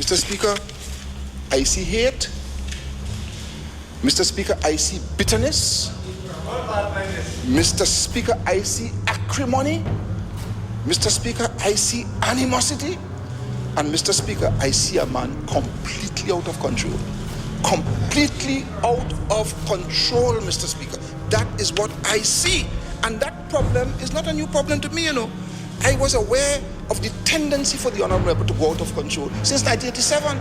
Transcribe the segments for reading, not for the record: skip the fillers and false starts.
Mr. Speaker, I see hate. Mr. Speaker, I see bitterness. Mr. Speaker, I see acrimony. Mr. Speaker, I see animosity. And Mr. Speaker, I see a man completely out of control. Completely out of control, Mr. Speaker. That is what I see. And that problem is not a new problem to me, you know. I was aware of the tendency for the Honourable to go out of control since 1987.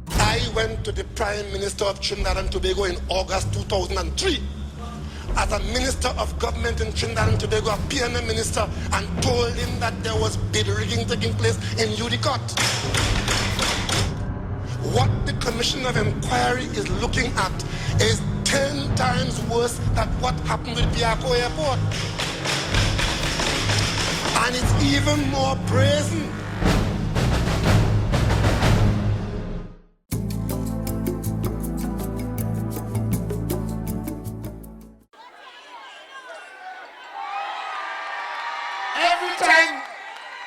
I went to the Prime Minister of Trinidad and Tobago in August 2003 as a Minister of Government in Trinidad and Tobago, a PNM Minister, and told him that there was bid rigging taking place in Udicott. What the Commission of Inquiry is looking at is 10 times worse than what happened with Biako Airport. And it's even more brazen.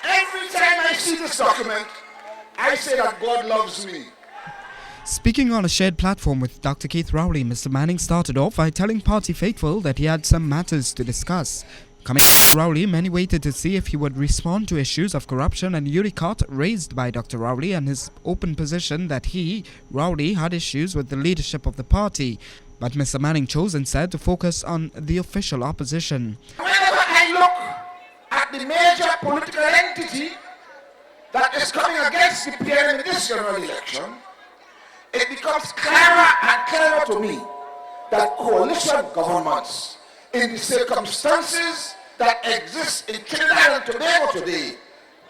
Every time I see this document, I say that God loves me. Speaking on a shared platform with Dr. Keith Rowley, Mr. Manning started off by telling party faithful that he had some matters to discuss. Coming to Rowley, many waited to see if he would respond to issues of corruption and Udicott raised by Dr. Rowley and his open position that he, Rowley, had issues with the leadership of the party. But Mr. Manning chose instead to focus on the official opposition. Whenever I look at the major political entity that is coming against the PNM in this general election, it becomes clearer and clearer to me that coalition governments in the circumstances that exist in Trinidad and Tobago today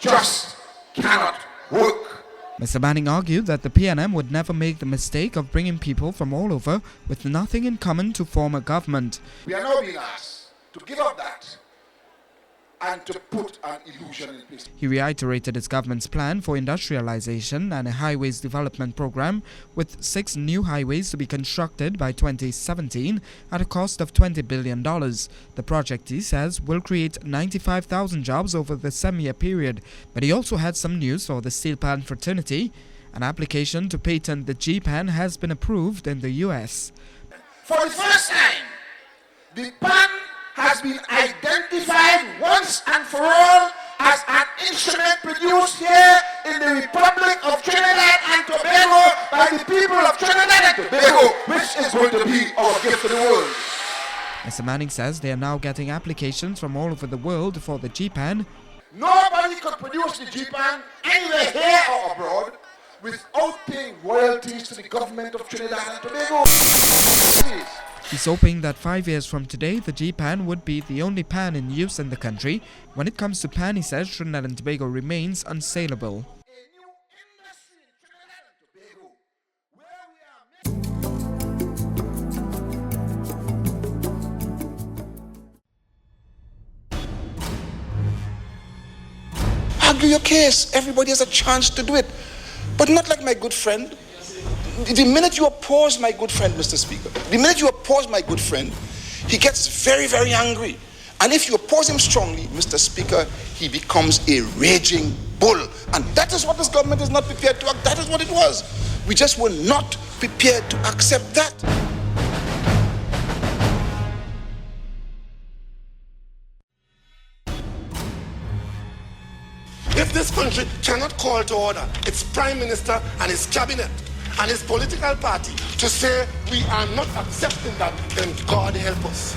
just cannot work. Mr. Manning argued that the PNM would never make the mistake of bringing people from all over with nothing in common to form a government. We are now being asked to give up that and to put an illusion in place. He reiterated his government's plan for industrialization and a highways development program with 6 new highways to be constructed by 2017 at a cost of $20 billion. The project, he says, will create 95,000 jobs over the 7-year period. But he also had some news for the steel pan fraternity. An application to patent the G-pan has been approved in the US. For the first time, the pan has been identified once and for all as an instrument produced here in the Republic of Trinidad and Tobago by the people of Trinidad and Tobago, which is going to be our gift to the world. Mr. Manning says they are now getting applications from all over the world for the G-pan. Nobody could produce the G-pan anywhere here or abroad without paying royalties to the government of Trinidad and Tobago. He's hoping that 5 years from today, the G-pan would be the only pan in use in the country. When it comes to pan, he says Trinidad and Tobago remains unsaleable. Argue your case. Everybody has a chance to do it. But not like my good friend. The minute you oppose my good friend, Mr. Speaker, the minute you oppose my good friend, he gets very, very angry. And if you oppose him strongly, Mr. Speaker, he becomes a raging bull. And that is what this government is not prepared to act. That is what it was. We just were not prepared to accept that. If this country cannot call to order its Prime Minister and his cabinet and his political party to say we are not accepting that, then God help us.